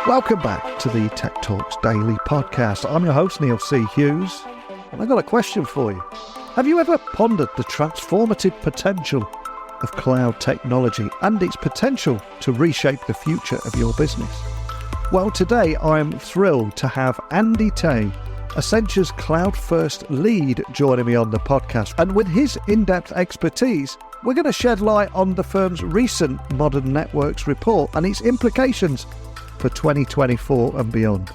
Welcome back to the Tech Talks Daily podcast. I'm your host, Neil C. Hughes, and I've got a question for you. Have you ever pondered the transformative potential of cloud technology and its potential to reshape the future of your business? Well, today I'm thrilled to have Andy Tay, Accenture's Cloud First lead, joining me on the podcast. And with his in-depth expertise, we're going to shed light on the firm's recent Modern Networks report and its implications for 2024 and beyond.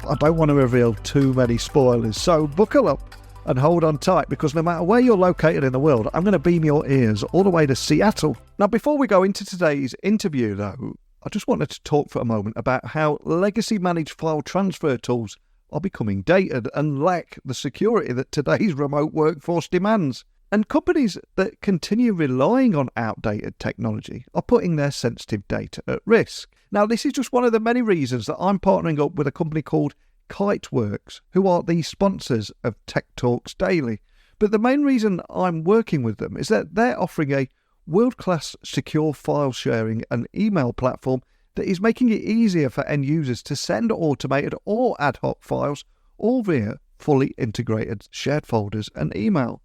I don't want to reveal too many spoilers, so buckle up and hold on tight, because no matter where you're located in the world, I'm going to beam your ears all the way to Seattle. Now, before we go into today's interview, though, I just wanted to talk for a moment about how legacy managed file transfer tools are becoming dated and lack the security that today's remote workforce demands. And companies that continue relying on outdated technology are putting their sensitive data at risk. Now, this is just one of the many reasons that I'm partnering up with a company called Kiteworks, who are the sponsors of Tech Talks Daily. But the main reason I'm working with them is that they're offering a world-class secure file sharing and email platform that is making it easier for end users to send automated or ad hoc files, all via fully integrated shared folders and email.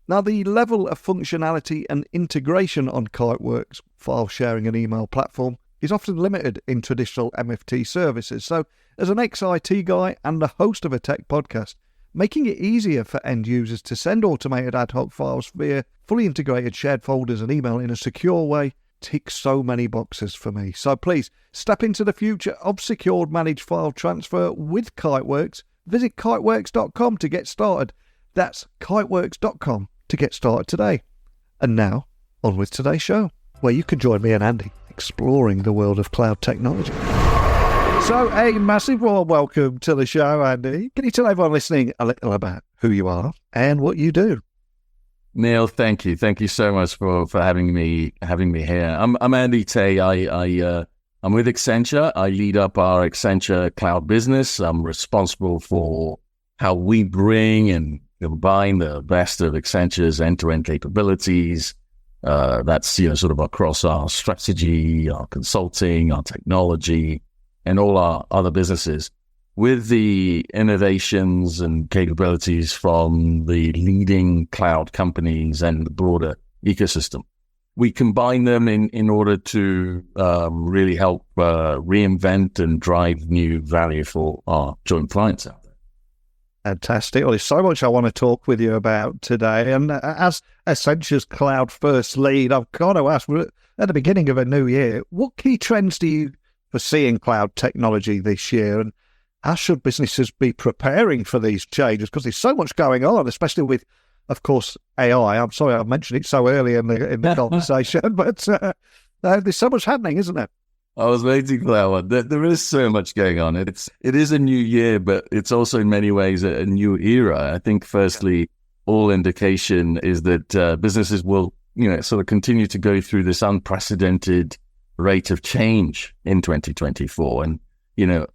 Now, the level of functionality and integration on Kiteworks' file sharing and email platform is often limited in traditional MFT services. So, as an ex-IT guy and the host of a tech podcast, making it easier for end users to send automated ad hoc files via fully integrated shared folders and email in a secure way ticks so many boxes for me. So please, step into the future of secured managed file transfer with Kiteworks. Visit kiteworks.com to get started. That's kiteworks.com to get started today. And now, on with today's show, where you can join me and Andy exploring the world of cloud technology. So, a massive warm welcome to the show, Andy. Can you tell everyone listening a little about who you are and what you do? Neil, thank you. Thank you so much for having me here. I'm Andy Tay. I'm with Accenture. I lead up our Accenture cloud business. I'm responsible for how we bring and combine the best of Accenture's end-to-end capabilities. That's sort of across our strategy, our consulting, our technology, and all our other businesses, with the innovations and capabilities from the leading cloud companies and the broader ecosystem. We combine them in order to really help reinvent and drive new value for our joint clients out there. Fantastic. Well, there's so much I want to talk with you about today. And as Accenture's Cloud First lead, I've got to ask, we're at the beginning of a new year, what key trends do you foresee in cloud technology this year? And how should businesses be preparing for these changes? Because there's so much going on, especially with, of course, AI. I'm sorry I mentioned it so early in the conversation, but there's so much happening, isn't there? I was waiting for that one. There is so much going on. It is a new year, but it's also in many ways a new era. I think, firstly, all indication is that businesses will, sort of continue to go through this unprecedented rate of change in 2024. And,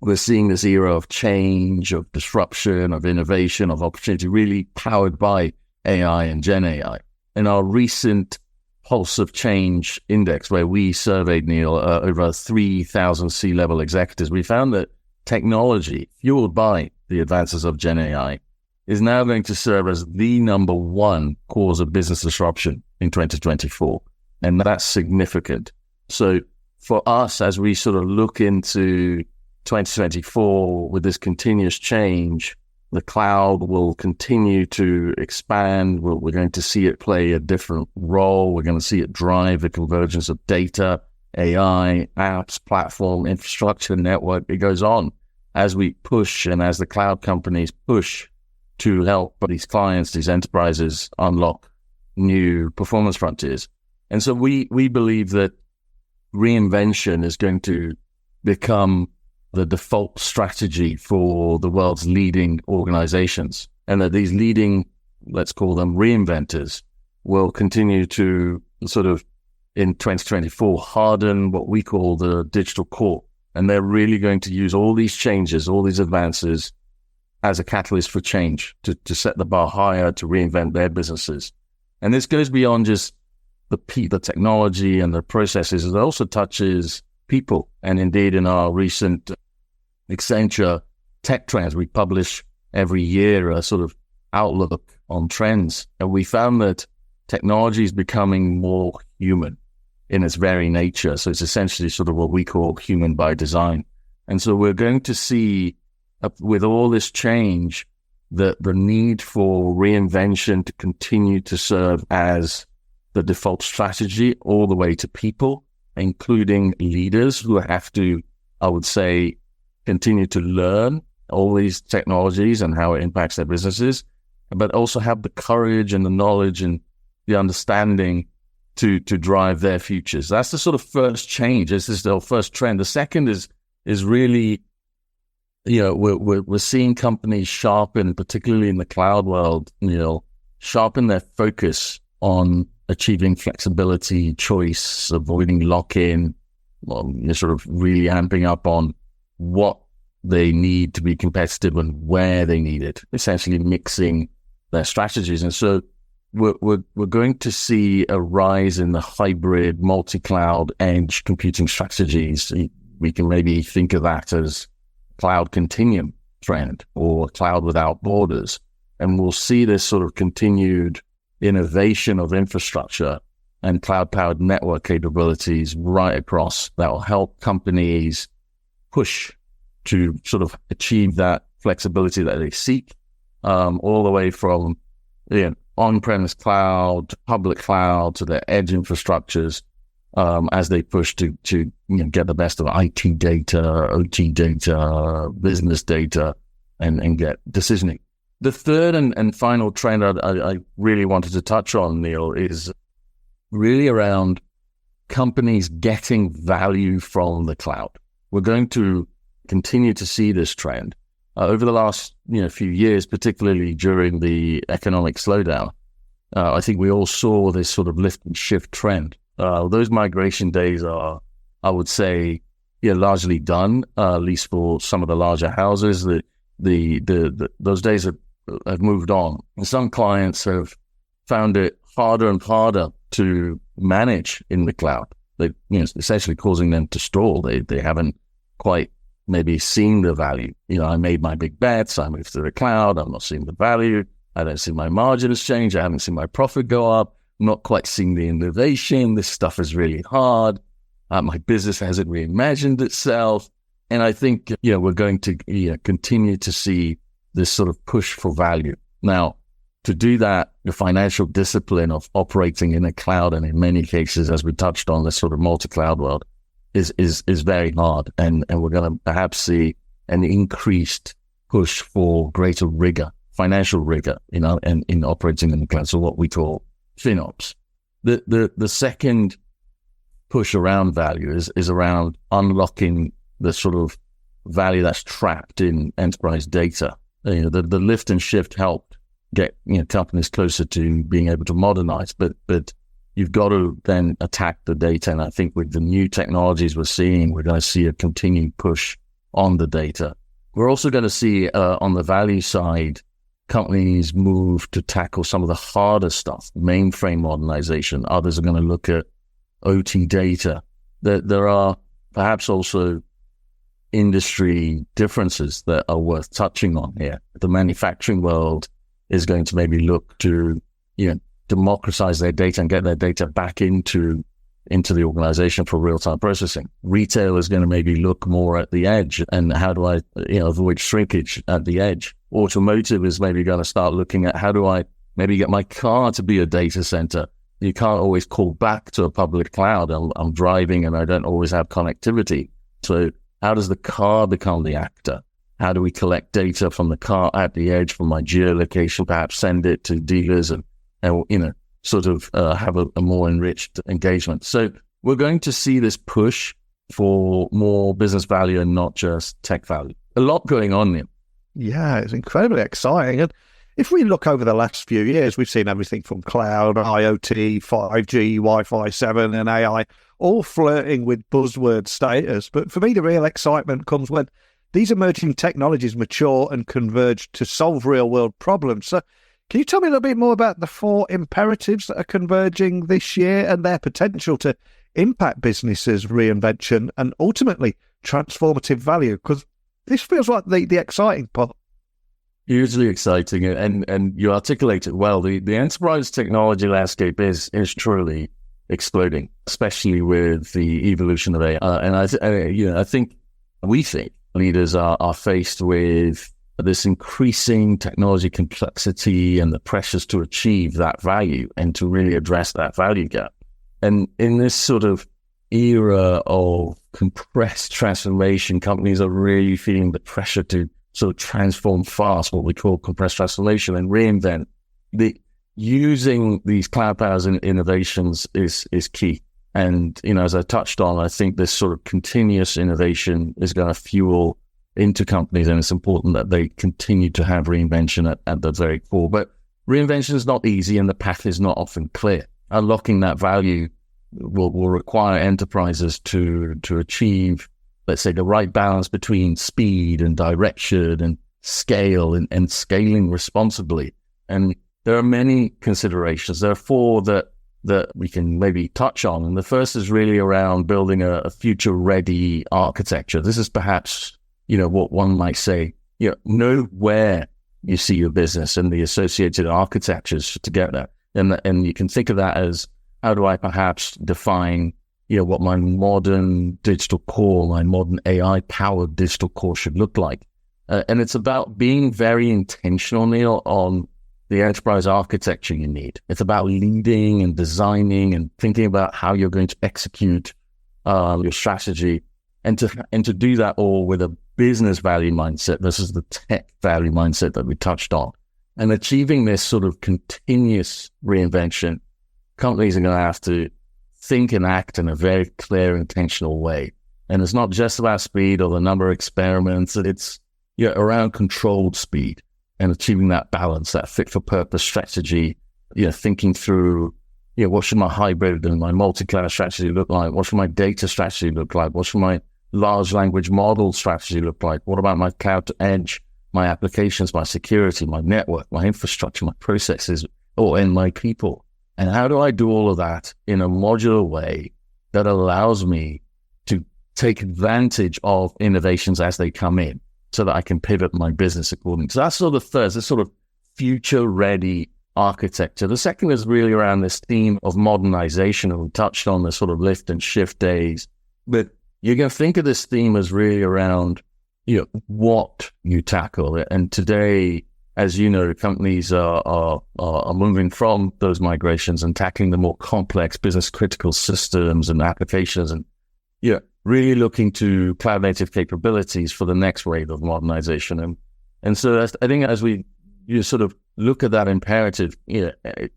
we're seeing this era of change, of disruption, of innovation, of opportunity, really powered by AI and Gen AI. In our recent Pulse of Change Index, where we surveyed, Neil, over 3,000 C-level executives, we found that technology, fueled by the advances of Gen AI, is now going to serve as the number one cause of business disruption in 2024. And that's significant. So for us, as we sort of look into 2024 with this continuous change, the cloud will continue to expand. We're going to see it play a different role. We're going to see it drive the convergence of data, AI, apps, platform, infrastructure, network. It goes on as we push and as the cloud companies push to help these clients, these enterprises unlock new performance frontiers. And so we believe that reinvention is going to become the default strategy for the world's leading organizations, and that these leading, let's call them reinventors, will continue to sort of, in 2024, harden what we call the digital core. And they're really going to use all these changes, all these advances as a catalyst for change, to set the bar higher, to reinvent their businesses. And this goes beyond just the technology and the processes. It also touches people. And indeed, in our recent Accenture Tech Trends. We publish every year a sort of outlook on trends. And we found that technology is becoming more human in its very nature. So it's essentially sort of what we call human by design. And so we're going to see, with all this change, the need for reinvention to continue to serve as the default strategy all the way to people, including leaders who have to, I would say, continue to learn all these technologies and how it impacts their businesses, but also have the courage and the knowledge and the understanding to drive their futures. That's the sort of first change. This is the first trend. The second is really, we're seeing companies sharpen, particularly in the cloud world, sharpen their focus on achieving flexibility, choice, avoiding lock-in, sort of really amping up on what they need to be competitive and where they need it, essentially mixing their strategies. And so we're going to see a rise in the hybrid multi-cloud edge computing strategies. We can maybe think of that as cloud continuum trend or cloud without borders. And we'll see this sort of continued innovation of infrastructure and cloud-powered network capabilities right across that will help companies push to sort of achieve that flexibility that they seek, all the way from on-premise cloud to public cloud to their edge infrastructures, as they push to get the best of IT data, OT data, business data, and get decisioning. The third and final trend I really wanted to touch on, Neil, is really around companies getting value from the cloud. We're going to continue to see this trend over the last few years, particularly during the economic slowdown. I think we all saw this sort of lift and shift trend. Those migration days are, I would say, largely done, at least for some of the larger houses. Those days have moved on. And some clients have found it harder and harder to manage in the cloud. Essentially causing them to stall. They haven't quite maybe seen the value. I made my big bets. I moved to the cloud. I'm not seeing the value. I don't see my margins change. I haven't seen my profit go up. I'm not quite seeing the innovation. This stuff is really hard. My business hasn't reimagined itself. And I think, we're going to continue to see this sort of push for value. Now, to do that, the financial discipline of operating in a cloud, and in many cases, as we touched on, this sort of multi-cloud world, is very hard. And we're going to perhaps see an increased push for greater rigor, financial rigor, and in operating in the cloud. So what we call FinOps. The second push around value is around unlocking the sort of value that's trapped in enterprise data. The lift and shift helped get companies closer to being able to modernize, but you've got to then attack the data. And I think with the new technologies we're seeing, we're going to see a continued push on the data. We're also going to see on the value side, companies move to tackle some of the harder stuff, mainframe modernization. Others are going to look at OT data. There are perhaps also industry differences that are worth touching on here. The manufacturing world is going to maybe look to, democratize their data and get their data back into the organization for real-time processing. Retail is going to maybe look more at the edge and how do I, avoid shrinkage at the edge. Automotive is maybe going to start looking at how do I maybe get my car to be a data center. You can't always call back to a public cloud. I'm driving and I don't always have connectivity. So how does the car become the actor? How do we collect data from the car at the edge, from my geolocation, perhaps send it to dealers and sort of have a more enriched engagement. So we're going to see this push for more business value and not just tech value. A lot going on there. Yeah, it's incredibly exciting. And if we look over the last few years, we've seen everything from cloud, IoT, 5G, Wi-Fi 7 and AI, all flirting with buzzword status. But for me, the real excitement comes when these emerging technologies mature and converge to solve real-world problems. So can you tell me a little bit more about the 4 imperatives that are converging this year and their potential to impact businesses' reinvention and ultimately transformative value? Because This feels like the exciting part. Hugely exciting, and you articulate it well. The enterprise technology landscape is truly exploding, especially with the evolution of AI. And I think leaders are faced with this increasing technology complexity and the pressures to achieve that value and to really address that value gap. And in this sort of era of compressed transformation, companies are really feeling the pressure to sort of transform fast, what we call compressed transformation, and reinvent. Using these cloud powers and innovations is key. And, as I touched on, I think this sort of continuous innovation is going to fuel into companies, and it's important that they continue to have reinvention at the very core. But reinvention is not easy, and the path is not often clear. Unlocking that value will require enterprises to achieve, let's say, the right balance between speed and direction and scale and scaling responsibly. And there are many considerations. There are four that we can maybe touch on. And the first is really around building a future-ready architecture. This is perhaps, what one might say, know where you see your business and the associated architectures to get there. And you can think of that as, how do I perhaps define what my modern digital core, my modern AI-powered digital core should look like. And it's about being very intentional, Neil, on the enterprise architecture you need. It's about leading and designing and thinking about how you're going to execute your strategy, and to do that all with a business value mindset versus the tech value mindset that we touched on. And achieving this sort of continuous reinvention, companies are going to have to think and act in a very clear, intentional way. And it's not just about speed or the number of experiments. It's around controlled speed and achieving that balance, that fit-for-purpose strategy, thinking through, what should my hybrid and my multi-cloud strategy look like? What should my data strategy look like? What should my large language model strategy look like? What about my cloud to edge, my applications, my security, my network, my infrastructure, my processes, and my people? And how do I do all of that in a modular way that allows me to take advantage of innovations as they come in so that I can pivot my business accordingly? So that's sort of the first, this sort of future-ready architecture. The second is really around this theme of modernization, and we touched on the sort of lift and shift days. But you can think of this theme as really around, what you tackle. And today, as you know, companies are moving from those migrations and tackling the more complex business critical systems and applications, and really looking to cloud native capabilities for the next wave of modernization. And so I think as you sort of look at that imperative,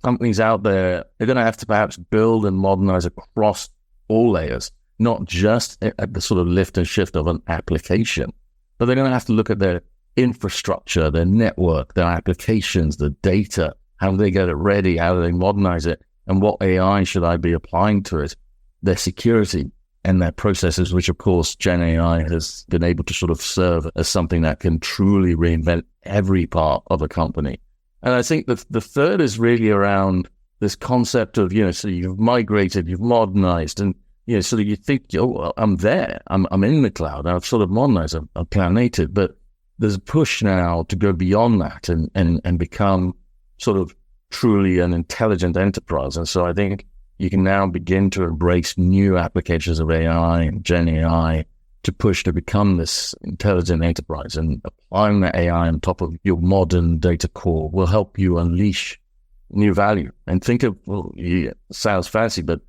companies out there, they're going to have to perhaps build and modernize across all layers, not just at the sort of lift and shift of an application, but they're going to have to look at their infrastructure, their network, their applications, the data, how do they get it ready, how do they modernize it, and what AI should I be applying to it, their security and their processes, which of course Gen AI has been able to sort of serve as something that can truly reinvent every part of a company. And I think the third is really around this concept of, so you've migrated, you've modernized, and so you think, well, I'm there, I'm in the cloud, I've sort of modernized, I'm cloud native, but there's a push now to go beyond that and become sort of truly an intelligent enterprise. And so I think you can now begin to embrace new applications of AI and Gen AI to push to become this intelligent enterprise. And applying that AI on top of your modern data core will help you unleash new value. And think of, it sounds fancy, but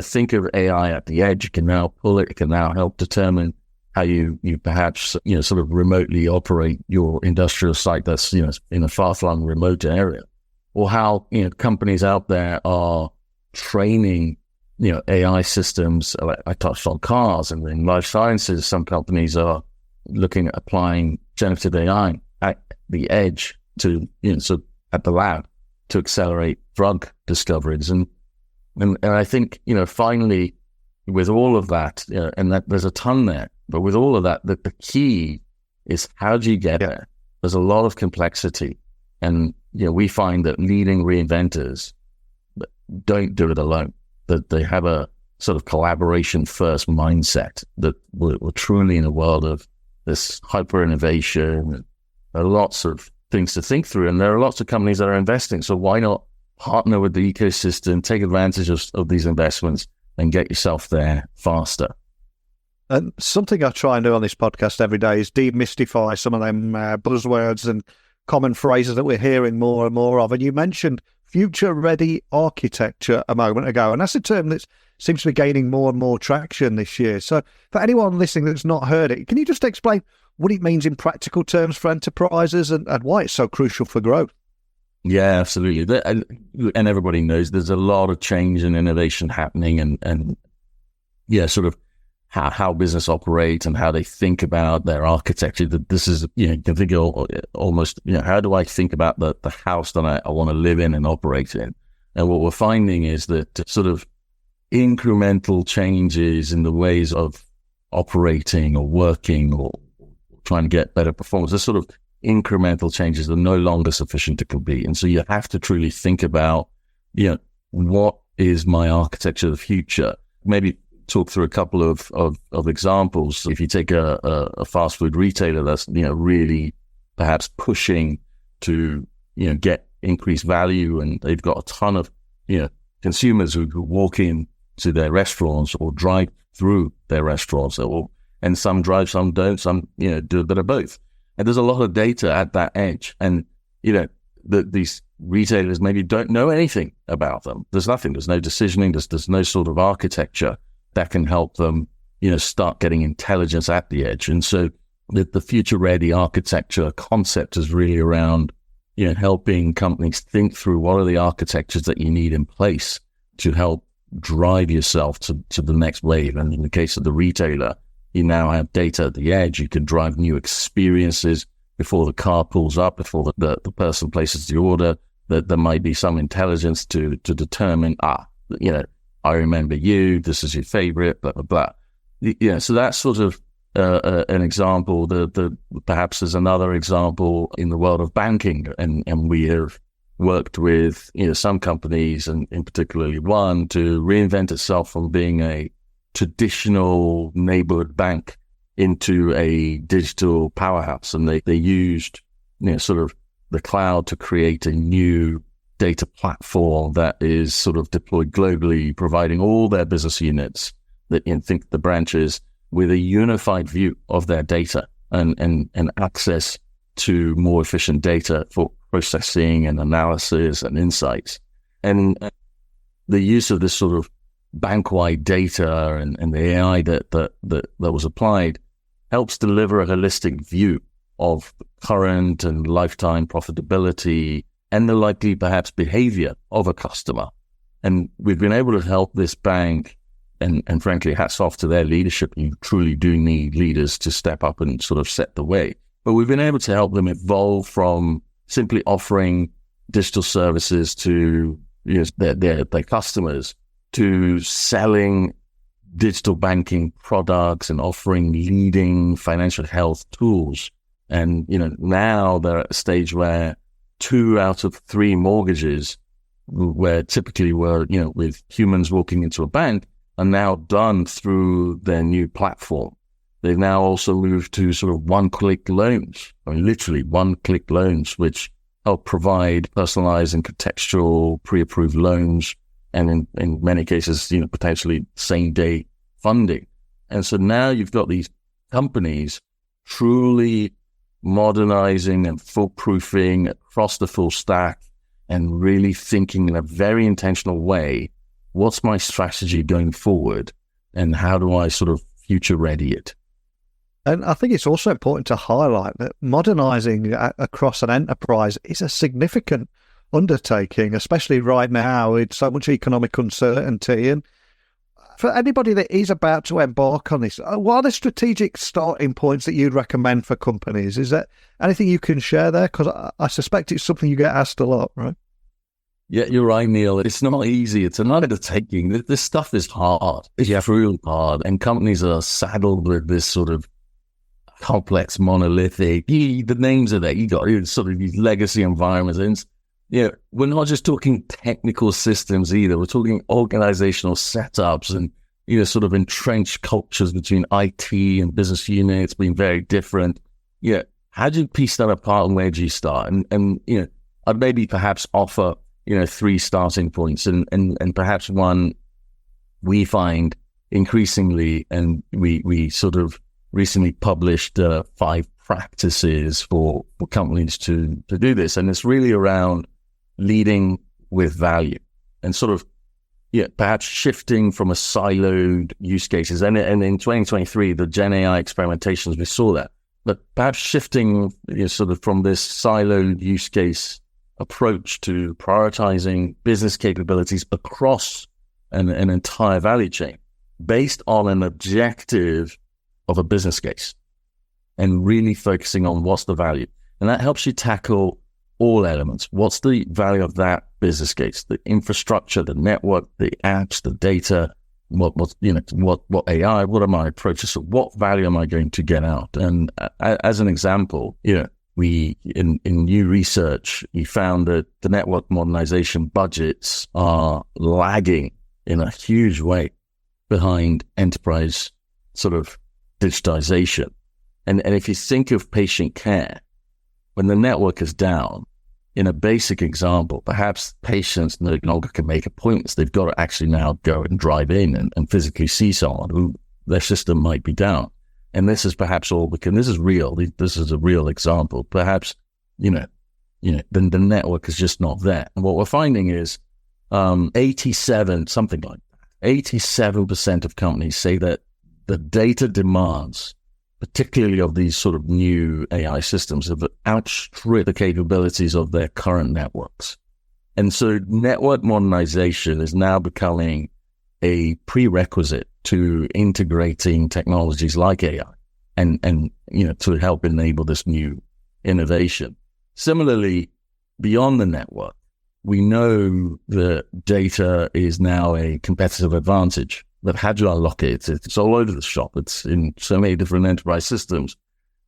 think of AI at the edge. You can now pull it, it can now help determine how you perhaps, sort of remotely operate your industrial site that's, in a far-flung remote area. Or how, companies out there are training, AI systems. I touched on cars, and in life sciences, some companies are looking at applying generative AI at the edge to, so at the lab to accelerate drug discoveries. And I think, finally, with all of that, and that there's a ton there, but with all of that, the key is how do you get there? There's a lot of complexity. And, we find that leading reinventors don't do it alone, that they have a sort of collaboration first mindset, that we're truly in a world of There's hyper innovation. There are lots of things to think through, and there are lots of companies that are investing. So why not partner with the ecosystem, take advantage of these investments, and get yourself there faster? And something I try and do on this podcast every day is demystify some of them buzzwords and common phrases that we're hearing more and more of. And you mentioned future-ready architecture a moment ago, and that's a term that seems to be gaining more and more traction this year. So for anyone listening that's not heard it, can you just explain what it means in practical terms for enterprises and why it's so crucial for growth? Yeah, absolutely. And everybody knows there's a lot of change and innovation happening, and sort of how business operates and how they think about their architecture. That this is, you can think of almost, how do I think about the house that I want to live in and operate in? And what we're finding is that sort of incremental changes in the ways of operating or working or trying to get better performance, the sort of incremental changes are no longer sufficient to compete. And so you have to truly think about, what is my architecture of the future? Maybe talk through a couple of examples. If you take a fast food retailer that's, really perhaps pushing to, get increased value, and they've got a ton of, consumers who walk in to their restaurants or drive through their restaurants, and some drive, some don't, some, do a bit of both. And there's a lot of data at that edge. And, these retailers maybe don't know anything about them. There's nothing. There's no decisioning. There's no sort of architecture that can help them, start getting intelligence at the edge. And so the future-ready architecture concept is really around, helping companies think through what are the architectures that you need in place to help drive yourself to the next wave. And in the case of the retailer, you now have data at the edge. You can drive new experiences before the car pulls up, before the person places the order, that there might be some intelligence to determine, I remember you, this is your favorite, blah, blah, blah. So that's sort of an example. Perhaps there's another example in the world of banking, and we have worked with some companies, and in particularly one, to reinvent itself from being a traditional neighborhood bank into a digital powerhouse. And they used sort of the cloud to create a new data platform that is sort of deployed globally, providing all their business units that think the branches with a unified view of their data and access to more efficient data for processing and analysis and insights. And the use of this sort of bank-wide data and the AI that was applied helps deliver a holistic view of current and lifetime profitability and the likely perhaps behavior of a customer. And we've been able to help this bank, and frankly, hats off to their leadership. You truly do need leaders to step up and sort of set the way. But we've been able to help them evolve from simply offering digital services to their customers to selling digital banking products and offering leading financial health tools. And, now they're at a stage where 2 out of 3 mortgages, where typically were, with humans walking into a bank, are now done through their new platform. They've now also moved to sort of one-click loans, literally one-click loans, which help provide personalized and contextual pre-approved loans, and in many cases, potentially same-day funding. And so now you've got these companies truly modernizing and foolproofing across the full stack and really thinking in a very intentional way, what's my strategy going forward and how do I sort of future ready it? And I think it's also important to highlight that modernizing across an enterprise is a significant undertaking, especially right now with so much economic uncertainty. And for anybody that is about to embark on this, what are the strategic starting points that you'd recommend for companies? Is there anything you can share there? Because I suspect it's something you get asked a lot, right? Yeah, you're right, Neil. It's not easy. It's an undertaking. This stuff is hard. It's really hard. And companies are saddled with this sort of complex, monolithic, the names are there. You got sort of these legacy environments. And we're not just talking technical systems either. We're talking organizational setups and sort of entrenched cultures between IT and business units being very different. How do you piece that apart, and where do you start? And I'd maybe perhaps offer, 3 starting points, and perhaps one we find increasingly, and we sort of recently published 5 practices for companies to do this. And it's really around leading with value and sort of, perhaps shifting from a siloed use cases. And in 2023, the Gen AI experimentations, we saw that. But perhaps shifting sort of from this siloed use case approach to prioritizing business capabilities across an entire value chain based on an objective of a business case, and really focusing on what's the value. And that helps you tackle all elements. What's the value of that business case? The infrastructure, the network, the apps, the data, what AI, what are my approaches? So what value am I going to get out? And as an example, we, in new research, we found that the network modernization budgets are lagging in a huge way behind enterprise sort of digitization. And if you think of patient care, when the network is down, in a basic example, perhaps patients no longer can make appointments. They've got to actually now go and drive in and physically see someone who their system might be down. And this is perhaps all because this is real. This is a real example. Perhaps, the network is just not there. And what we're finding is 87% of companies say that the data demands, particularly of these sort of new AI systems, have outstripped the capabilities of their current networks. And so network modernization is now becoming a prerequisite to integrating technologies like AI and to help enable this new innovation. Similarly, beyond the network, we know that data is now a competitive advantage. But how do you unlock it? It's all over the shop. It's in so many different enterprise systems.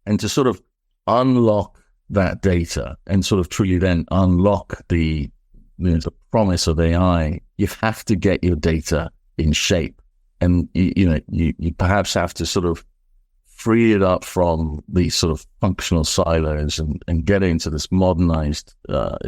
And to sort of unlock that data and sort of truly then unlock the promise of AI, you have to get your data in shape. And, you perhaps have to sort of free it up from these sort of functional silos and get it into this modernized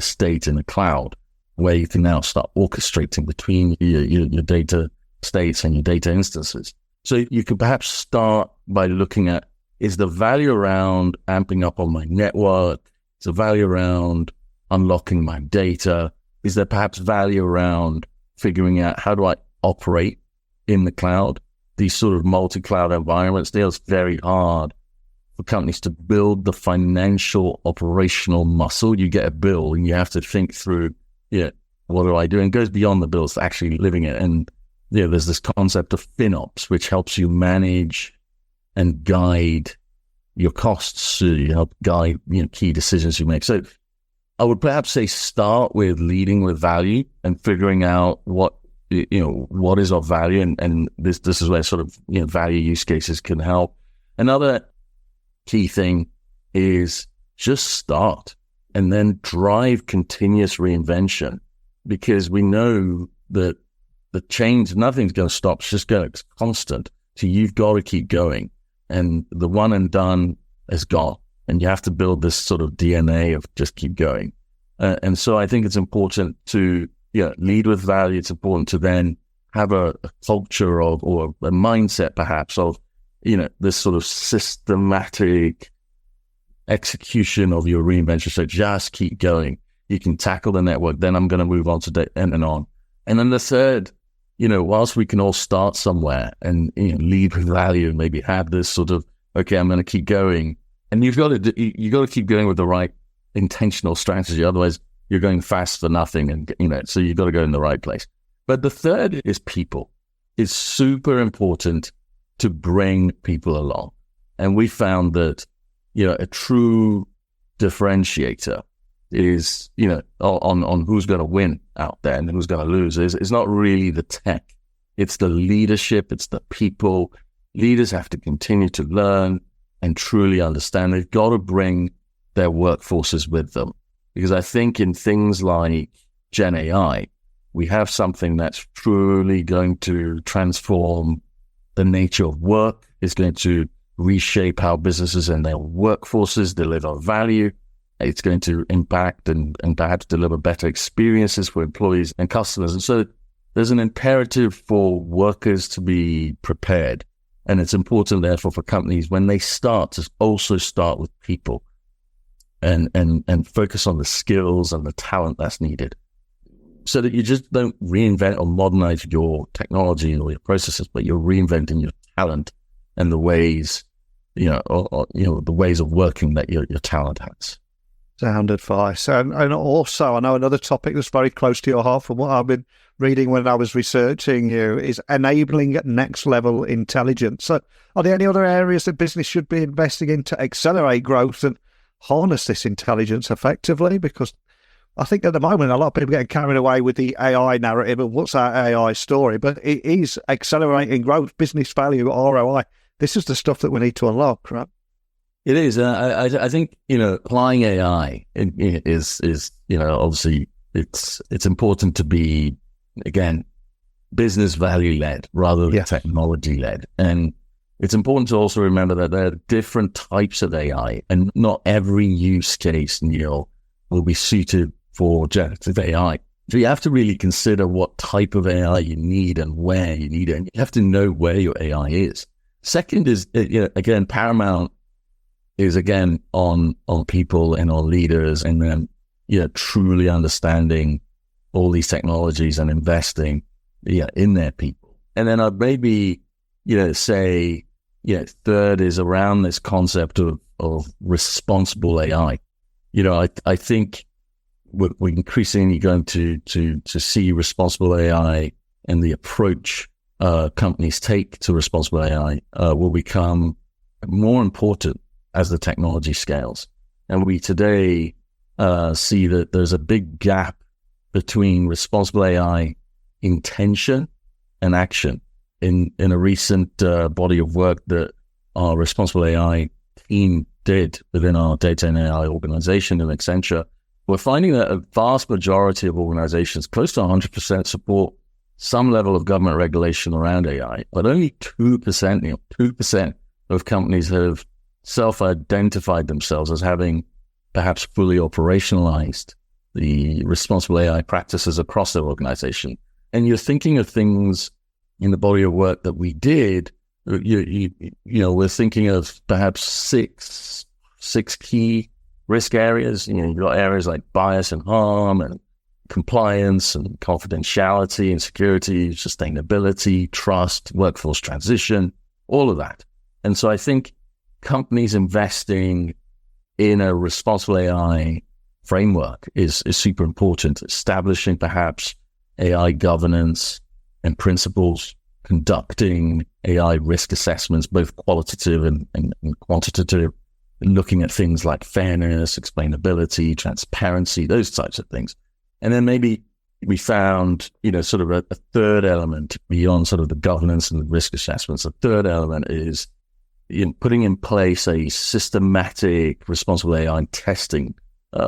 state in the cloud where you can now start orchestrating between your data states and your data instances. So you could perhaps start by looking at, is the value around amping up on my network? Is the value around unlocking my data? Is there perhaps value around figuring out how do I operate in the cloud? These sort of multi-cloud environments, it's very hard for companies to build the financial operational muscle. You get a bill and you have to think through, what do I do? And it goes beyond the bills to actually living it. And there's this concept of FinOps, which helps you manage and guide your costs. So you help guide key decisions you make. So I would perhaps say start with leading with value and figuring out what is of value, and this is where sort of value use cases can help. Another key thing is just start and then drive continuous reinvention, because we know that the change, nothing's going to stop. It's just it's constant. So you've got to keep going, and the one and done is gone, and you have to build this sort of DNA of just keep going. And so I think it's important to lead with value. It's important to then have a culture of, or a mindset perhaps of, this sort of systematic execution of your reinvention. So just keep going. You can tackle the network. Then I'm going to move on to and on. And then the third, whilst we can all start somewhere and lead with value and maybe have this sort of, okay, I'm going to keep going. And you've got to keep going with the right intentional strategy. Otherwise, you're going fast for nothing. And, so you've got to go in the right place. But the third is people. It's super important to bring people along. And we found that, a true differentiator is, on who's going to win out there and who's going to lose. It's not really the tech. It's the leadership. It's the people. Leaders have to continue to learn and truly understand. They've got to bring their workforces with them. Because I think in things like Gen AI, we have something that's truly going to transform the nature of work, is going to reshape how businesses and their workforces deliver value. It's going to impact and perhaps deliver better experiences for employees and customers. And so there's an imperative for workers to be prepared. And it's important, therefore, for companies when they start to also start with people and focus on the skills and the talent that's needed, so that you just don't reinvent or modernize your technology or your processes, but you're reinventing your talent and the ways, the ways of working that your talent has. Sound advice. And also, I know another topic that's very close to your heart from what I've been reading when I was researching you is enabling next level intelligence. So are there any other areas that business should be investing in to accelerate growth and harness this intelligence effectively? Because I think at the moment, a lot of people get carried away with the AI narrative and what's our AI story, but it is accelerating growth, business value, ROI. This is the stuff that we need to unlock, right? It is. I think, applying AI is obviously it's important to be, again, business value led rather than technology led. And it's important to also remember that there are different types of AI, and not every use case, Neil, will be suited for generative AI. So you have to really consider what type of AI you need and where you need it. And you have to know where your AI is. Second is, again, paramount is again on people and on leaders, and then, truly understanding all these technologies and investing, in their people. And then I'd maybe, say, third is around this concept of responsible AI. I think we're increasingly going to see responsible AI, and the approach companies take to responsible AI will become more important as the technology scales. And we today see that there's a big gap between responsible AI intention and action. In a recent body of work that our responsible AI team did within our data and AI organization in Accenture, we're finding that a vast majority of organizations, close to 100%, support some level of government regulation around AI, but only 2% of companies have self-identified themselves as having perhaps fully operationalized the responsible AI practices across their organization. And you're thinking of things in the body of work that we did, we're thinking of perhaps six key risk areas. You've got areas like bias and harm, and compliance and confidentiality and security, sustainability, trust, workforce transition, all of that. And so I think companies investing in a responsible AI framework is super important. Establishing perhaps AI governance and principles, conducting AI risk assessments, both qualitative and quantitative, looking at things like fairness, explainability, transparency, those types of things. And then maybe we found, sort of a third element beyond sort of the governance and the risk assessments. The third element is putting in place a systematic responsible AI testing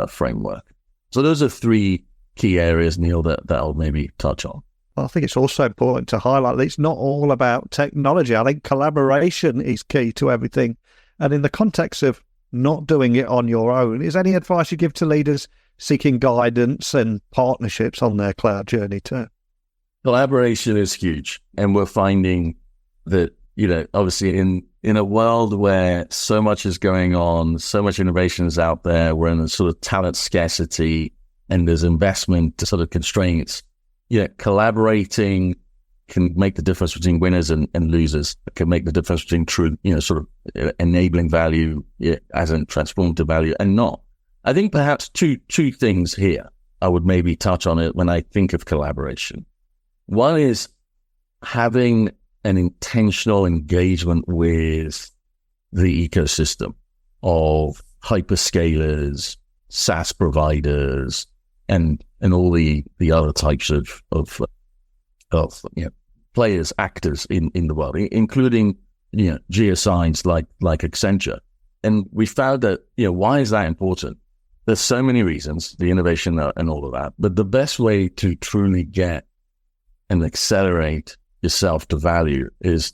framework. So those are three key areas, Neil, that I'll maybe touch on. I think it's also important to highlight that it's not all about technology. I think collaboration is key to everything. And in the context of not doing it on your own, is any advice you give to leaders seeking guidance and partnerships on their cloud journey too? Collaboration is huge. And we're finding that, obviously in a world where so much is going on, so much innovation is out there, we're in a sort of talent scarcity and there's investment to sort of constraints. Collaborating can make the difference between winners and losers. It can make the difference between true, sort of enabling value as in transformative value and not. I think perhaps two things here I would maybe touch on it when I think of collaboration. One is having an intentional engagement with the ecosystem of hyperscalers, SaaS providers, and all the other types of players, actors in the world, including geoscience like Accenture. And we found that why is that important? there's so many reasons, the innovation and all of that, but the best way to truly get and accelerate yourself to value is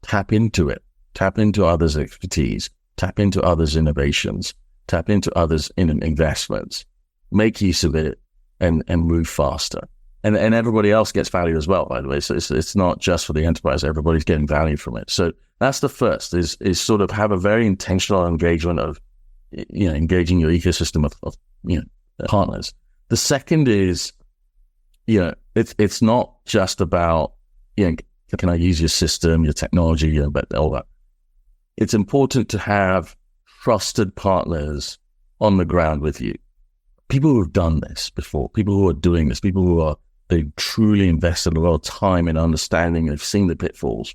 tap into it, tap into others' expertise, tap into others' innovations, tap into others' investments, make use of it, and move faster. And everybody else gets value as well, by the way. So it's not just for the enterprise. Everybody's getting value from it. So that's the first, is sort of have a very intentional engagement of, engaging your ecosystem of partners. The second is, it's not just about, can I use your system, your technology, but all that. It's important to have trusted partners on the ground with you. People who have done this before, people who are doing this, people who they've truly invested a lot of time in understanding, they've seen the pitfalls.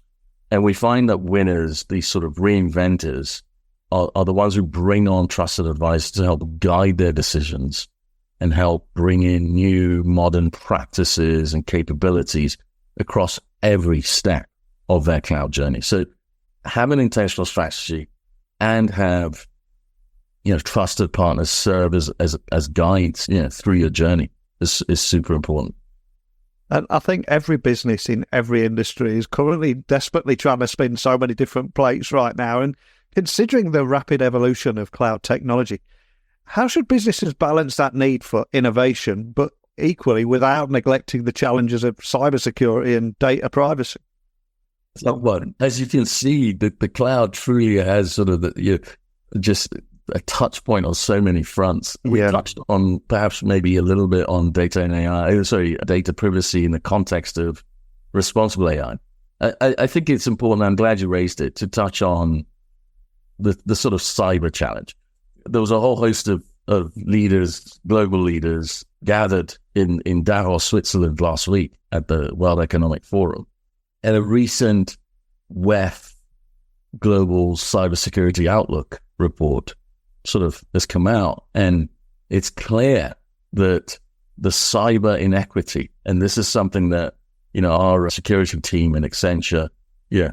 And we find that winners, these sort of reinventors, are the ones who bring on trusted advice to help guide their decisions and help bring in new modern practices and capabilities across every step of their cloud journey. So have an intentional strategy and have trusted partners serve as guides through your journey is super important. And I think every business in every industry is currently desperately trying to spin so many different plates right now. And considering the rapid evolution of cloud technology, how should businesses balance that need for innovation, but equally without neglecting the challenges of cybersecurity and data privacy? As you can see, the cloud truly has sort of just a touch point on so many fronts. We touched on perhaps maybe a little bit on data and data privacy in the context of responsible AI. I think it's important, I'm glad you raised it, to touch on the sort of cyber challenge. There was a whole host of leaders, global leaders, gathered in Davos, Switzerland last week at the World Economic Forum. And a recent WEF Global Cybersecurity Outlook report sort of has come out, and it's clear that the cyber inequity, and this is something that our security team in Accenture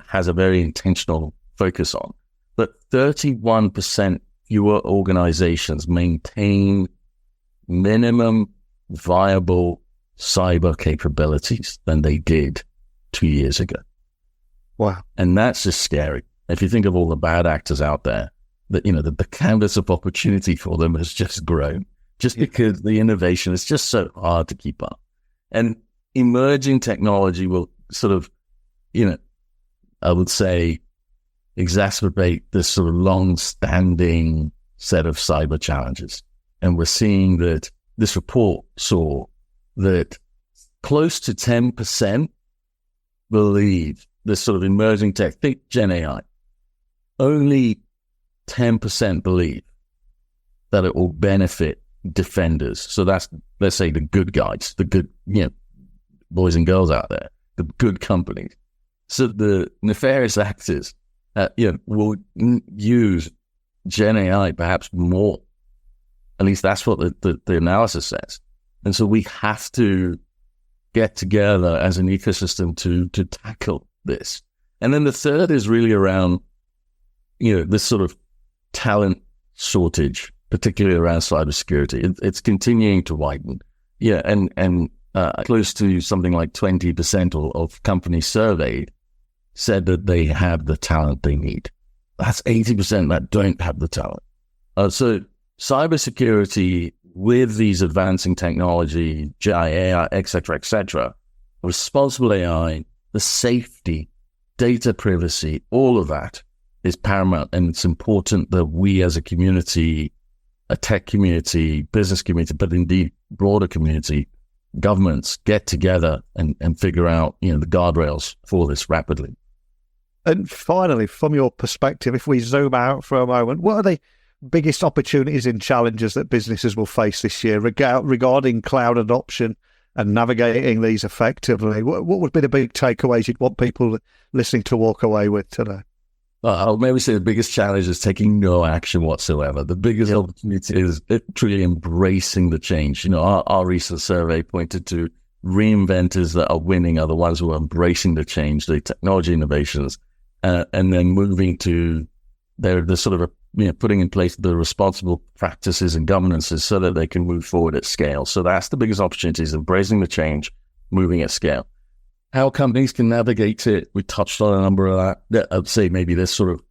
has a very intentional focus on, but 31% fewer organizations maintain minimum viable cyber capabilities than they did 2 years ago. Wow. And that's just scary. If you think of all the bad actors out there, that the canvas of opportunity for them has just grown, just because the innovation is just so hard to keep up. And emerging technology will sort of, I would say, exacerbate this sort of long-standing set of cyber challenges. And we're seeing that this report saw that close to 10% believe this sort of emerging tech, think Gen AI, only 10% believe that it will benefit defenders. So that's, let's say, the good guys, the good, boys and girls out there, the good companies. So the nefarious actors, will use Gen AI perhaps more. At least that's what the analysis says. And so we have to get together as an ecosystem to tackle this. And then the third is really around, this sort of talent shortage, particularly around cybersecurity. It's continuing to widen. And close to something like 20% of companies surveyed said that they have the talent they need. That's 80% that don't have the talent. So cybersecurity with these advancing technology, AI, et cetera, responsible AI, the safety, data privacy, all of that is paramount. And it's important that we as a community, a tech community, business community, but indeed broader community, governments get together and figure out, the guardrails for this rapidly. And finally, from your perspective, if we zoom out for a moment, what are the biggest opportunities and challenges that businesses will face this year regarding cloud adoption and navigating these effectively? What would be the big takeaways you'd want people listening to walk away with today? I'll maybe say the biggest challenge is taking no action whatsoever. The biggest opportunity is truly embracing the change. Our recent survey pointed to reinventors that are winning are the ones who are embracing the change, the technology innovations, and then moving to the sort of putting in place the responsible practices and governances so that they can move forward at scale. So that's the biggest opportunity, is embracing the change, moving at scale. How companies can navigate it, we touched on a number of that. I'd say maybe this sort of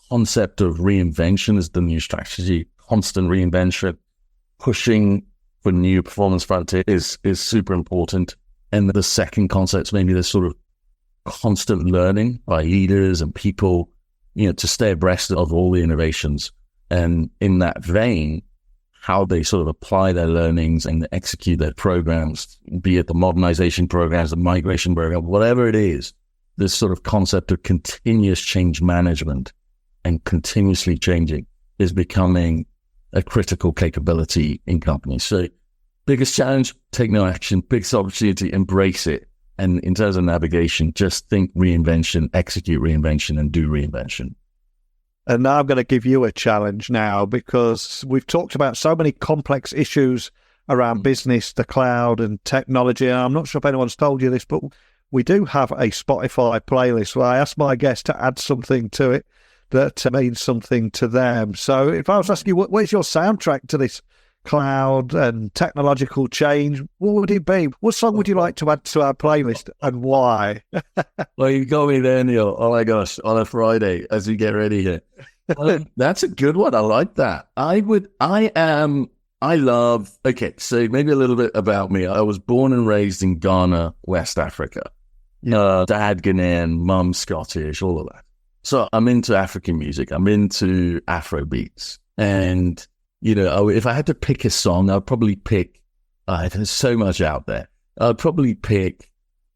concept of reinvention is the new strategy, constant reinvention, pushing for new performance frontier is super important. And the second concept is maybe this sort of constant learning by leaders and people, to stay abreast of all the innovations. And in that vein, how they sort of apply their learnings and execute their programs, be it the modernization programs, the migration program, whatever it is, this sort of concept of continuous change management and continuously changing is becoming a critical capability in companies. So biggest challenge, take no action. Biggest opportunity, embrace it. And in terms of navigation, just think reinvention, execute reinvention, and do reinvention. And now I'm going to give you a challenge now, because we've talked about so many complex issues around business, the cloud and technology. And I'm not sure if anyone's told you this, but we do have a Spotify playlist where I asked my guests to add something to it that means something to them. So if I was asking you, where's your soundtrack to this cloud and technological change, what would it be? What song would you like to add to our playlist, and why? Well, you got me there, Neil. Oh my gosh, on a Friday as we get ready here. That's a good one. I like that. Okay, so maybe a little bit about me. I was born and raised in Ghana, West Africa. Dad Ghanaian, mum Scottish, all of that. So I'm into African music. I'm into Afro beats. And if I had to pick a song, I'd probably pick, there's so much out there. I'd probably pick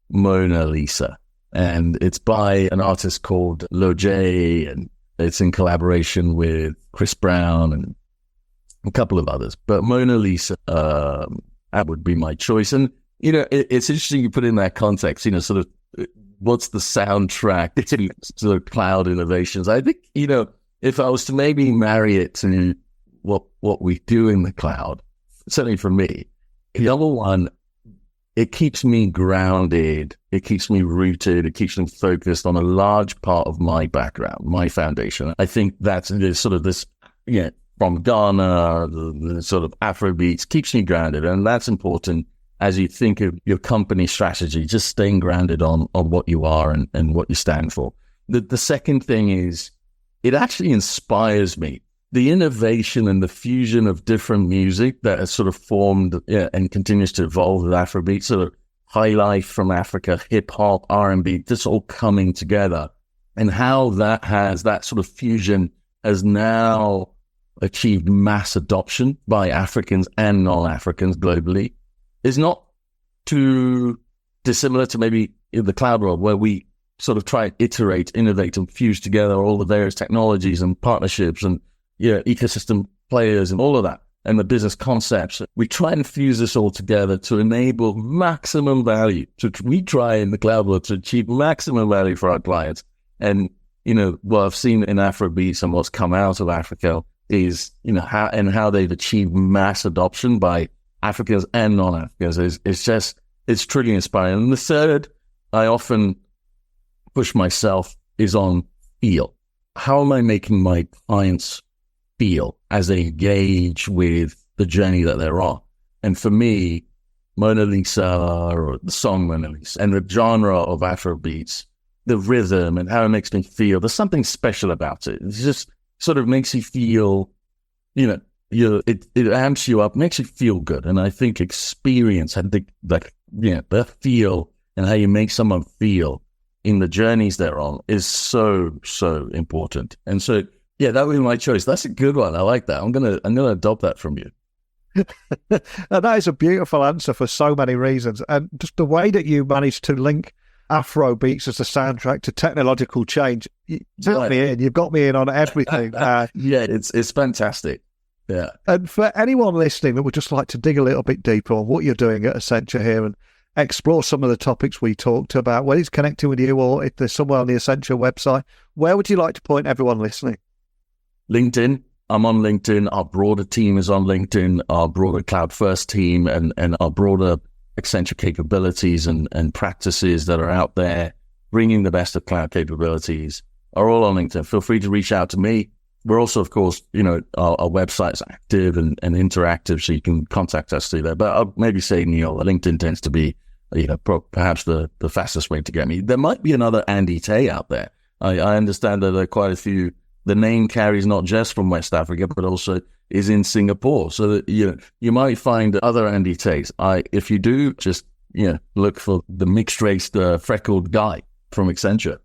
Mona Lisa. And it's by an artist called Lojay, and it's in collaboration with Chris Brown and a couple of others. But Mona Lisa, that would be my choice. And, it's interesting you put in that context, sort of what's the soundtrack to sort of cloud innovations. I think, if I was to maybe marry it to what we do in the cloud, certainly for me, number one, it keeps me grounded, it keeps me rooted, it keeps me focused on a large part of my background, my foundation. I think that's sort of this, from Ghana, the sort of Afro beats, keeps me grounded. And that's important as you think of your company strategy, just staying grounded on what you are and what you stand for. The second thing is, it actually inspires me. The innovation and the fusion of different music that has sort of formed and continues to evolve with Afrobeat, sort of high life from Africa, hip hop, R&B, just all coming together, and how that sort of fusion has now achieved mass adoption by Africans and non-Africans globally, is not too dissimilar to maybe in the cloud world, where we sort of try and iterate, innovate, and fuse together all the various technologies and partnerships and ecosystem players and all of that, and the business concepts. We try and fuse this all together to enable maximum value. We try in the cloud world to achieve maximum value for our clients. And, what I've seen in Afrobeats and what's come out of Africa is, how they've achieved mass adoption by Africans and non-Africans. It's truly inspiring. And the third, I often push myself, is on feel. How am I making my clients feel as they engage with the journey that they're on? And for me, Mona Lisa, or the song Mona Lisa, and the genre of Afrobeats, the rhythm and how it makes me feel, there's something special about it. It just sort of makes you feel, it amps you up, makes you feel good. And I think experience, the feel and how you make someone feel in the journeys they're on is so, so important. And so, that would be my choice. That's a good one. I like that. I'm gonna adopt that from you. And that is a beautiful answer for so many reasons. And just the way that you managed to link Afro beats as a soundtrack to technological change, you've got me in on everything. It's fantastic. Yeah. And for anyone listening that would just like to dig a little bit deeper on what you're doing at Accenture here and explore some of the topics we talked about, whether it's connecting with you or if there's somewhere on the Accenture website, where would you like to point everyone listening? LinkedIn. I'm on LinkedIn. Our broader team is on LinkedIn. Our broader Cloud First team and our broader Accenture capabilities and practices that are out there, bringing the best of cloud capabilities, are all on LinkedIn. Feel free to reach out to me. We're also, of course, our website's active and interactive, so you can contact us through there. But I'll maybe say, Neil, LinkedIn tends to be, perhaps the fastest way to get me. There might be another Andy Tay out there. I understand that there are quite a few. The name carries not just from West Africa, but also is in Singapore. So that, you might find other Andy Tays. If you do, just, look for the mixed-race, freckled guy from Accenture.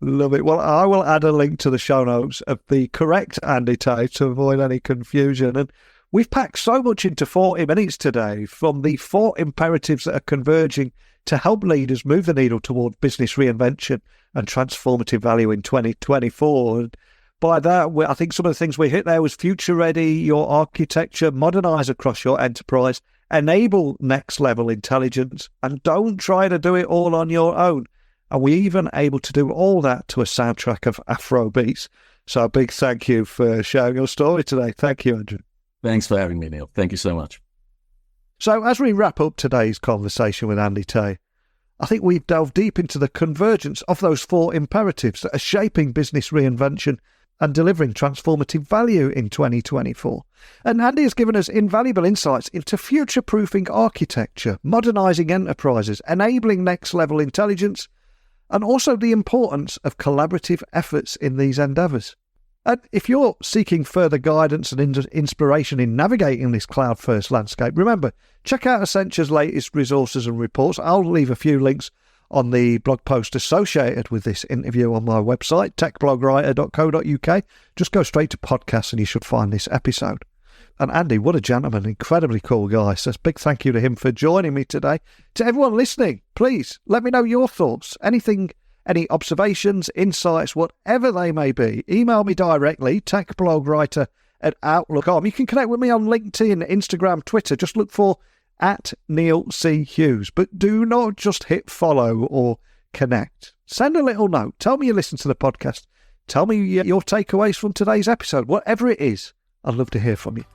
Love it. Well, I will add a link to the show notes of the correct Andy Tay to avoid any confusion. And we've packed so much into 40 minutes today, from the 4 imperatives that are converging to help leaders move the needle toward business reinvention and transformative value in 2024. And by that, I think some of the things we hit there was future ready your architecture, modernize across your enterprise, enable next level intelligence, and don't try to do it all on your own. And we're even able to do all that to a soundtrack of Afro beats. So a big thank you for sharing your story today. Thank you, Andrew. Thanks for having me, Neil. Thank you so much. So as we wrap up today's conversation with Andy Tay, I think we've delved deep into the convergence of those 4 imperatives that are shaping business reinvention and delivering transformative value in 2024. And Andy has given us invaluable insights into future-proofing architecture, modernising enterprises, enabling next-level intelligence, and also the importance of collaborative efforts in these endeavours. And if you're seeking further guidance and inspiration in navigating this cloud-first landscape, remember, check out Accenture's latest resources and reports. I'll leave a few links on the blog post associated with this interview on my website, techblogwriter.co.uk. Just go straight to podcasts and you should find this episode. And Andy, what a gentleman, incredibly cool guy. So big thank you to him for joining me today. To everyone listening, please let me know your thoughts. Any observations, insights, whatever they may be, email me directly, techblogwriter@outlook.com. You can connect with me on LinkedIn, Instagram, Twitter. Just look for @Neil C. Hughes. But do not just hit follow or connect. Send a little note. Tell me you listen to the podcast. Tell me your takeaways from today's episode. Whatever it is, I'd love to hear from you.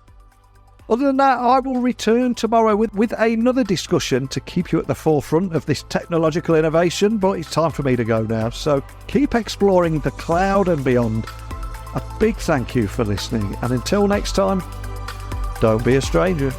Other than that, I will return tomorrow with another discussion to keep you at the forefront of this technological innovation, but it's time for me to go now. So keep exploring the cloud and beyond. A big thank you for listening, and until next time, don't be a stranger.